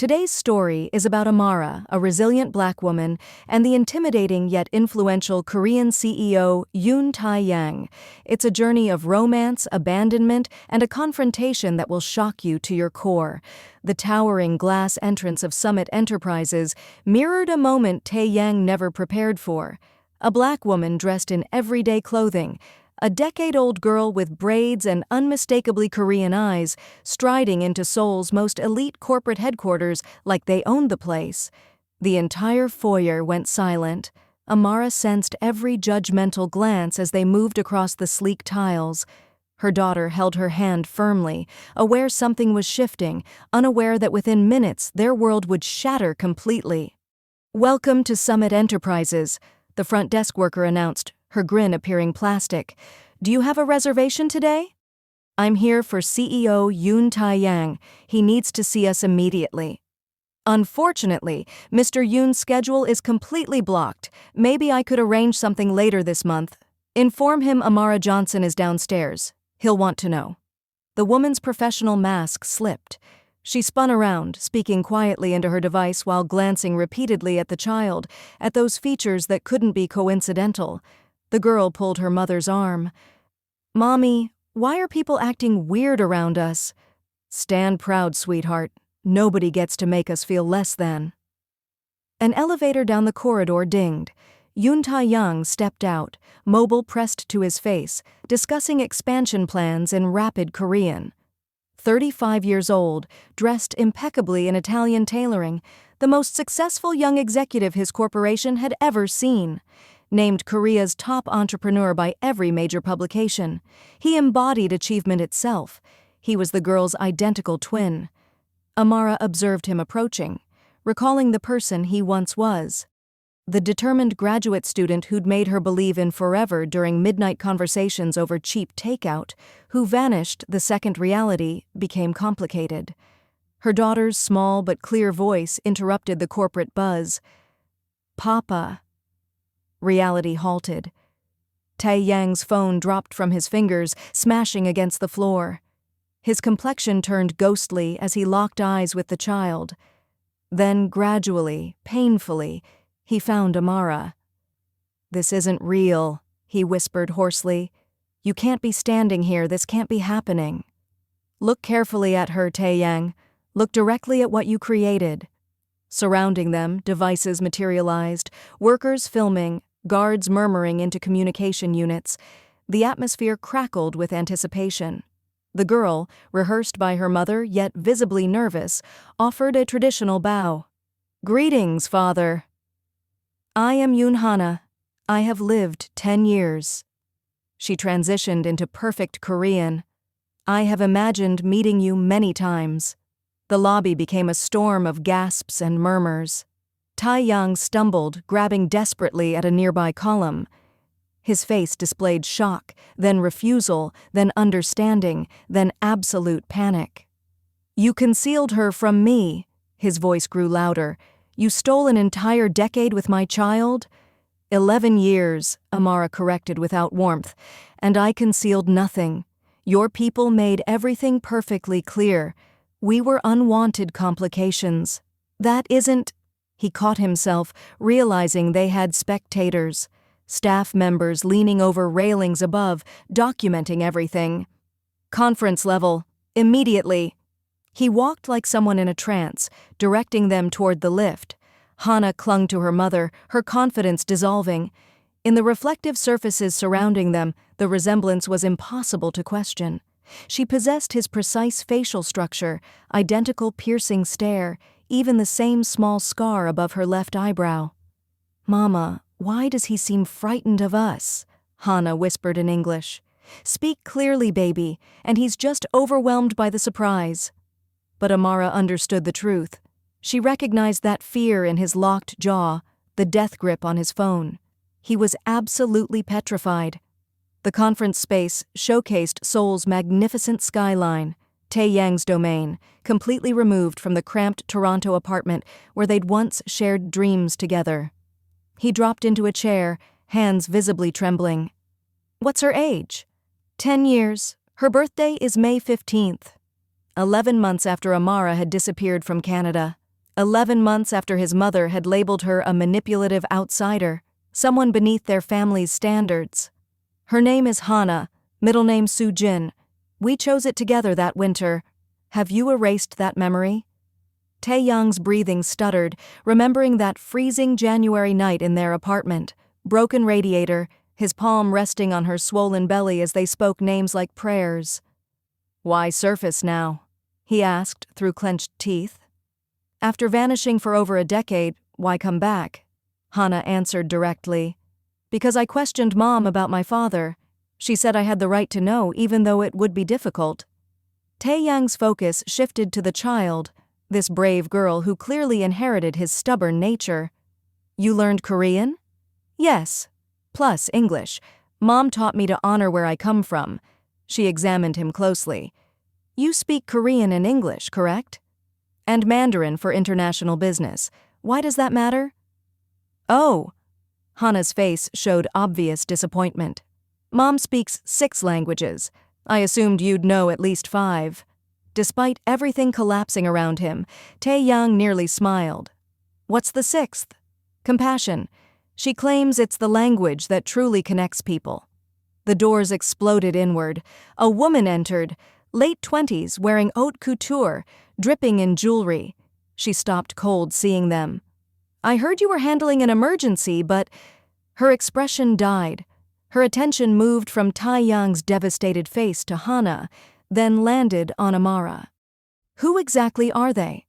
Today's story is about Amara, a resilient black woman, and the intimidating yet influential Korean CEO Yoon Tae-yang. It's a journey of romance, abandonment, and a confrontation that will shock you to your core. The towering glass entrance of Summit Enterprises mirrored a moment Tae-yang never prepared for. A black woman dressed in everyday clothing, a decade-old girl with braids and unmistakably Korean eyes, striding into Seoul's most elite corporate headquarters like they owned the place. The entire foyer went silent. Amara sensed every judgmental glance as they moved across the sleek tiles. Her daughter held her hand firmly, aware something was shifting, unaware that within minutes their world would shatter completely. "Welcome to Summit Enterprises," the front desk worker announced, her grin appearing plastic. "Do you have a reservation today?" "I'm here for CEO Yoon Tae-yang. He needs to see us immediately." "Unfortunately, Mr. Yoon's schedule is completely blocked. Maybe I could arrange something later this month. Inform him Amara Johnson is downstairs. He'll want to know." The woman's professional mask slipped. She spun around, speaking quietly into her device while glancing repeatedly at the child, at those features that couldn't be coincidental. The girl pulled her mother's arm. "Mommy, why are people acting weird around us?" "Stand proud, sweetheart. Nobody gets to make us feel less than." An elevator down the corridor dinged. Yoon Tae-yang stepped out, mobile pressed to his face, discussing expansion plans in rapid Korean. 35 years old, dressed impeccably in Italian tailoring, the most successful young executive his corporation had ever seen. Named Korea's top entrepreneur by every major publication, he embodied achievement itself. He was the girl's identical twin. Amara observed him approaching, recalling the person he once was. The determined graduate student who'd made her believe in forever during midnight conversations over cheap takeout, who vanished the second reality became complicated. Her daughter's small but clear voice interrupted the corporate buzz. "Papa." Reality halted. Tae-yang's phone dropped from his fingers, smashing against the floor. His complexion turned ghostly as he locked eyes with the child. Then, gradually, painfully, he found Amara. "This isn't real," he whispered hoarsely. "You can't be standing here, this can't be happening." "Look carefully at her, Tae-yang. Look directly at what you created." Surrounding them, devices materialized, workers filming, guards murmuring into communication units. The atmosphere crackled with anticipation. The girl, rehearsed by her mother yet visibly nervous, offered a traditional bow. "Greetings, father. I am Hana. I have lived 10 years. She transitioned into perfect Korean. "I have imagined meeting you many times." The lobby became a storm of gasps and murmurs. Tae-yang stumbled, grabbing desperately at a nearby column. His face displayed shock, then refusal, then understanding, then absolute panic. "You concealed her from me," his voice grew louder. "You stole an entire decade with my child?" 11 years, Amara corrected without warmth, "and I concealed nothing. Your people made everything perfectly clear. We were unwanted complications. That isn't—" He caught himself, realizing they had spectators, staff members leaning over railings above, documenting everything. "Conference level, immediately." He walked like someone in a trance, directing them toward the lift. Hana clung to her mother, her confidence dissolving. In the reflective surfaces surrounding them, the resemblance was impossible to question. She possessed his precise facial structure, identical piercing stare, even the same small scar above her left eyebrow. "Mama, why does he seem frightened of us?" Hana whispered in English. "Speak clearly, baby, and he's just overwhelmed by the surprise." But Amara understood the truth. She recognized that fear in his locked jaw, the death grip on his phone. He was absolutely petrified. The conference space showcased Seoul's magnificent skyline, Tae-yang's domain, completely removed from the cramped Toronto apartment where they'd once shared dreams together. He dropped into a chair, hands visibly trembling. "What's her age?" 10 years. Her birthday is May 15th. 11 months after Amara had disappeared from Canada. 11 months after his mother had labeled her a manipulative outsider, someone beneath their family's standards. Her name is Hana, middle name Soo-jin. We chose it together that winter. Have you erased that memory? Tae-yang's breathing stuttered, remembering that freezing January night in their apartment. Broken radiator, his palm resting on her swollen belly as they spoke names like prayers. Why surface now? He asked through clenched teeth. After vanishing for over a decade, why come back? Hana answered directly. Because I questioned Mom about my father. She said I had the right to know even though it would be difficult. Tae-yang's focus shifted to the child, this brave girl who clearly inherited his stubborn nature. You learned Korean? Yes. Plus English. Mom taught me to honor where I come from. She examined him closely. You speak Korean and English, correct? And Mandarin for international business. Why does that matter? Oh. Hana's face showed obvious disappointment. Mom speaks 6 languages. I assumed you'd know at least 5. Despite everything collapsing around him, Tae-yang nearly smiled. What's the 6th? Compassion. She claims it's the language that truly connects people. The doors exploded inward. A woman entered, late 20s, wearing haute couture, dripping in jewelry. She stopped cold seeing them. I heard you were handling an emergency, but... Her expression died. Her attention moved from Tae-yang's devastated face to Hana, then landed on Amara. Who exactly are they?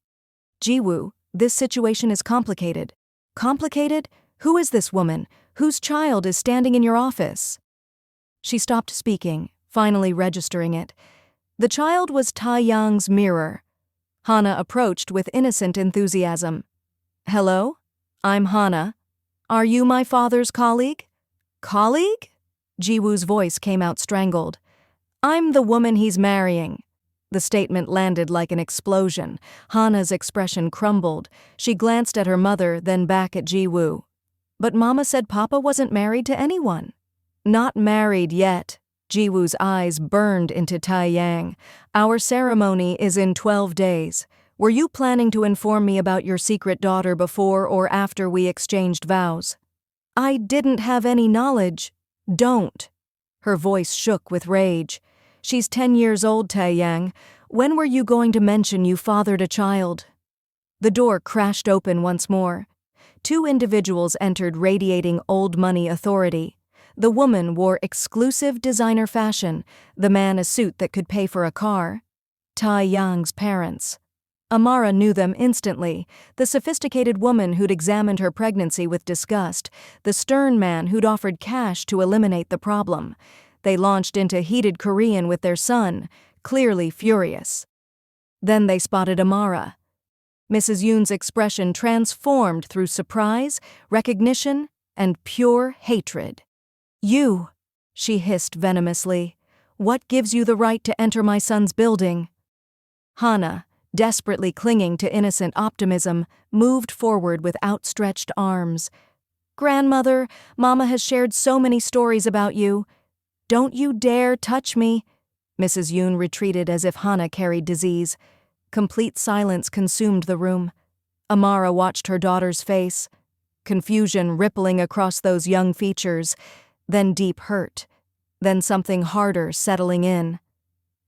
Jiwoo, this situation is complicated. Complicated? Who is this woman? Whose child is standing in your office? She stopped speaking, finally registering it. The child was Tae-yang's mirror. Hana approached with innocent enthusiasm. Hello? I'm Hana. Are you my father's colleague? Colleague? Jiwoo's voice came out strangled. I'm the woman he's marrying. The statement landed like an explosion. Hana's expression crumbled. She glanced at her mother, then back at Jiwoo. But Mama said Papa wasn't married to anyone. Not married yet. Jiwoo's eyes burned into Tae-yang. Our ceremony is in 12 days. Were you planning to inform me about your secret daughter before or after we exchanged vows? I didn't have any knowledge. Don't. Her voice shook with rage. She's 10 years old, Tae-yang. When were you going to mention you fathered a child? The door crashed open once more. 2 individuals entered radiating old money authority. The woman wore exclusive designer fashion, the man a suit that could pay for a car. Tae-yang's parents. Amara knew them instantly, the sophisticated woman who'd examined her pregnancy with disgust, the stern man who'd offered cash to eliminate the problem. They launched into heated Korean with their son, clearly furious. Then they spotted Amara. Mrs. Yoon's expression transformed through surprise, recognition, and pure hatred. You, she hissed venomously. What gives you the right to enter my son's building? Hana, desperately clinging to innocent optimism, moved forward with outstretched arms. Grandmother, Mama has shared so many stories about you. Don't you dare touch me. Mrs. Yoon retreated as if Hana carried disease. Complete silence consumed the room. Amara watched her daughter's face, confusion rippling across those young features, then deep hurt, then something harder settling in.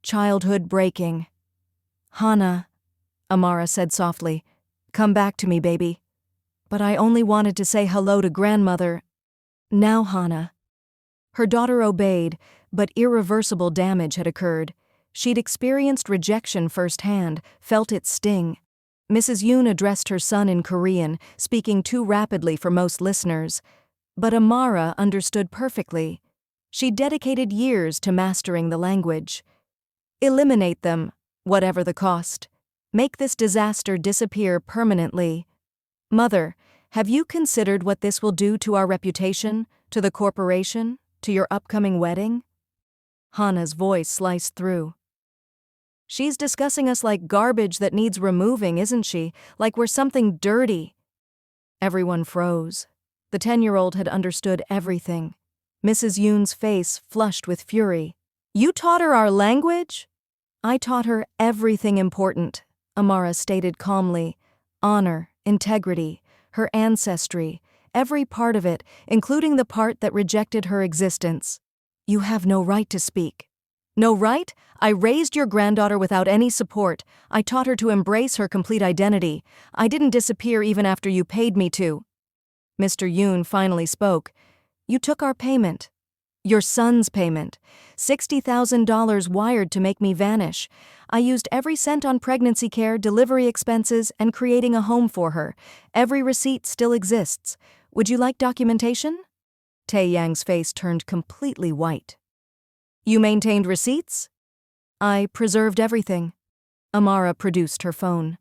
Childhood breaking. Hana, Amara said softly, come back to me, baby. But I only wanted to say hello to grandmother. Now, Hana. Her daughter obeyed, but irreversible damage had occurred. She'd experienced rejection firsthand, felt its sting. Mrs. Yoon addressed her son in Korean, speaking too rapidly for most listeners. But Amara understood perfectly. She'd dedicated years to mastering the language. Eliminate them, whatever the cost. Make this disaster disappear permanently. Mother, have you considered what this will do to our reputation, to the corporation, to your upcoming wedding? Hana's voice sliced through. She's discussing us like garbage that needs removing, isn't she? Like we're something dirty. Everyone froze. The 10-year-old had understood everything. Mrs. Yoon's face flushed with fury. You taught her our language? I taught her everything important, Amara stated calmly. honor, integrity, her ancestry, every part of it, including the part that rejected her existence. You have no right to speak. No right? I raised your granddaughter without any support. I taught her to embrace her complete identity. I didn't disappear even after you paid me to. Mr. Yoon finally spoke. You took our payment. Your son's payment. $60,000 wired to make me vanish. I used every cent on pregnancy care, delivery expenses, and creating a home for her. Every receipt still exists. Would you like documentation? Tae-yang's face turned completely white. You maintained receipts? I preserved everything. Amara produced her phone.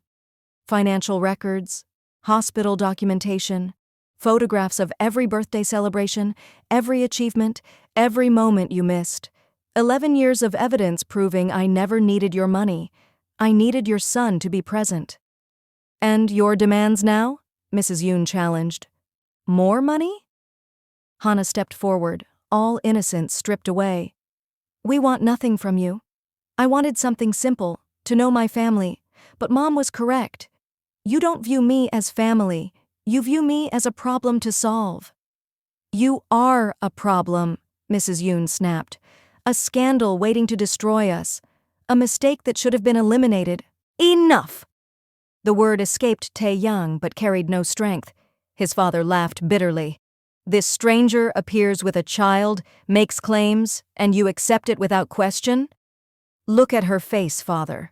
Financial records, hospital documentation, photographs of every birthday celebration, every achievement, every moment you missed. 11 years of evidence proving I never needed your money. I needed your son to be present. And your demands now? Mrs. Yoon challenged. More money? Hana stepped forward, all innocence stripped away. We want nothing from you. I wanted something simple, to know my family, but Mom was correct. You don't view me as family, you view me as a problem to solve. You are a problem, Mrs. Yoon snapped. A scandal waiting to destroy us. A mistake that should have been eliminated. Enough! The word escaped Tae-yang but carried no strength. His father laughed bitterly. This stranger appears with a child, makes claims, and you accept it without question? Look at her face, father.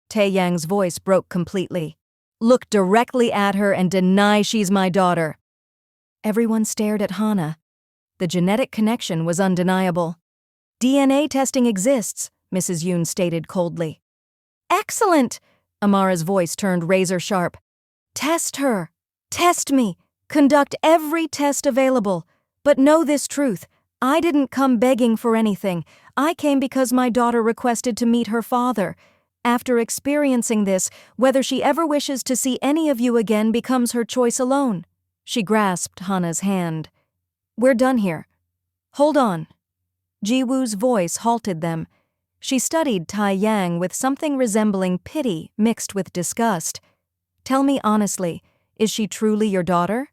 Tae-yang's voice broke completely. Look directly at her and deny she's my daughter. Everyone stared at Hana. The genetic connection was undeniable. DNA testing exists, Mrs. Yoon stated coldly. Excellent! Amara's voice turned razor-sharp. Test her. Test me. Conduct every test available. But know this truth. I didn't come begging for anything. I came because my daughter requested to meet her father. After experiencing this, whether she ever wishes to see any of you again becomes her choice alone. She grasped Hana's hand. We're done here. Hold on. Ji-woo's voice halted them. She studied Tae-yang with something resembling pity mixed with disgust. Tell me honestly, is she truly your daughter?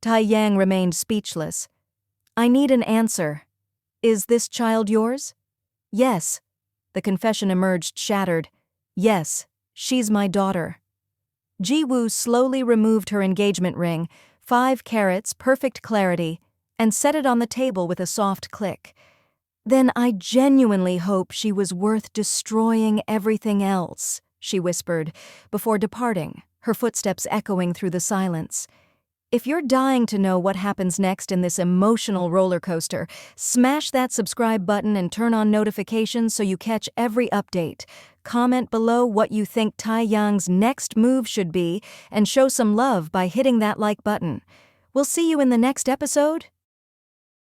Tae-yang remained speechless. I need an answer. Is this child yours? Yes. The confession emerged shattered. Yes, she's my daughter. Ji-woo slowly removed her engagement ring, 5 carats, perfect clarity, and set it on the table with a soft click. Then I genuinely hope she was worth destroying everything else, she whispered, before departing, her footsteps echoing through the silence. If you're dying to know what happens next in this emotional roller coaster, smash that subscribe button and turn on notifications so you catch every update. Comment below what you think Tae-yang's next move should be and show some love by hitting that like button. We'll see you in the next episode.